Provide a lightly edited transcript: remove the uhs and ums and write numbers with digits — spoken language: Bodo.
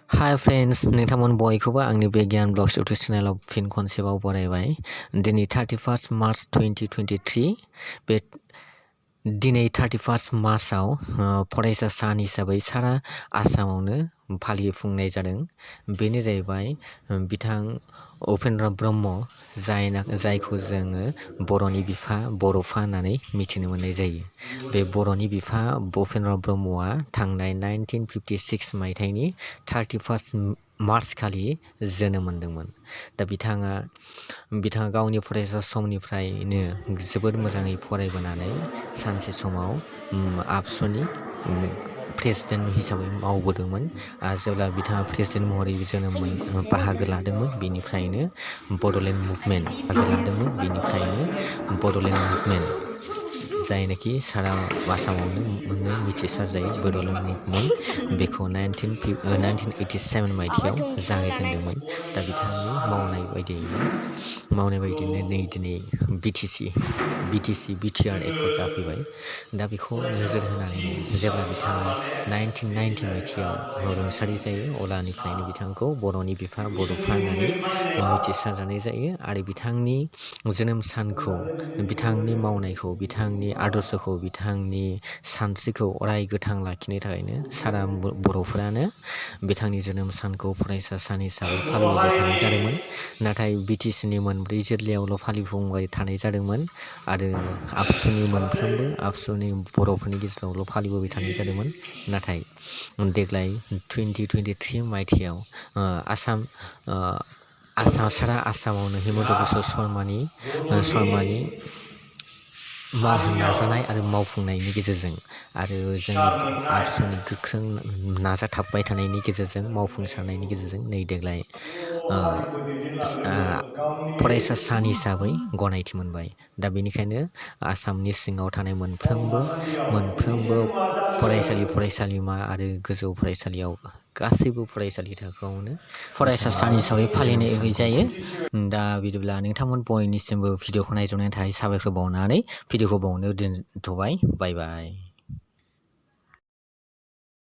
हाय फ्रेंड्स नोंथांमोन बयखौबो आंनि बे गियान ब्लग्स इउटुब चेनेलाव फिन खनसेबाव बरायबाय। दिनै 31 मार्च 2023 बे दिनै 31 मार्चआव फरायसा सान हिसाबै सारा आसामावनो फालिफुंनाय जादों। बेनो जाहैबाय बिथां उपेन्द्रनाथ ब्रह्म जायखौ जोङो बर'नि बिफा बड'फा होननानै मिथिनो मोननाय जायो। बे बर'नि बिफा उपेन्द्रनाथ ब्रह्मआ थांनाय 1956 मायथाइनि 31 मार्च खालि जोनोम मोनदोंमोन। दा बिथाङा गावनि फरायसा समनिफ्रायनो जोबोद मोजाङै फरायबोनानै सानसे समाव आबसुनि प्रेसिडेन्ट हिसाबै मावबोदोंमोन। जेब्ला बिथाङा प्रेसिडेन्ट महरै बाहागो लादोंमोन बेनिफ्रायनो बड'लेण्ड मुभमेन्ट जायनाखि सारा आसामावनो मिथिसार जायो बड'लेण्ड मुभमेन्ट बेखौ 1987 मायथाइयाव जागायजेनदोंमोन। दा बिथांनि मावनाय बायदियैनो नै दिनै बिटिआर एकर्ड जाफैबाय। दा बेखौ नोजोर होनानैनो जेब्ला बिथाङा 1990 मायथाइयाव रुंसारि जायो अब्लानिफ्रायनो बिथांखौ बर'नि बिफा बड'फा होननानै मिथिसारजानाय जायो। आरो बिथांनि जोनोम सानखौ, बिथांनि मावनायखौ, बिथांनि आदर्शखौ, बिथांनि सानस्रिखौ अराय गोथां लाखिनो थाखायनो सारा बर'फोरानो बिथांनि जोनोम सानखौ फरायसा सान हिसाबै फालिबोबाय थानाय जादोंमोन। नाथाय बिटिसिनि मोनब्रै जिल्लायावल' फालिफुंबाय थानाय जादोंमोन आरो आबसुनि बर'फोरनि गेजेरावल' फालिबोबाय थानाय जादोंमोन। नाथाय देग्लाय 2023 मायथाइयाव सारा आसामावनो हिमन्त बिश्व शर्मानि नाजानाय आरो मावफुंनायनि गेजेरजों आरो जोंनि आबसुनि गोख्रों नाजाथाबबाय थानायनि गेजेरजों मावफुंसारनायनि गेजेरजों नै देग्लाय फरायसा सान हिसाबै गनायथि मोनबाय। दा बेनिखायनो आसामनि सिङाव थानाय मोनफ्रोमबो फरायसालिमा आरो गोजौ फरायसालियाव गासैबो फरायसालि थाखोआवनो फरायसा सान हिसाबै फालिनाय जायो। दा बिदिब्ला नोंथांमोन बयनिसिमबो भिडिअखौ नायजोबनायनि थाखाय साबायखर बावनानै भिडिअखौ बावनो दोनथ'बाय। बाय बाय।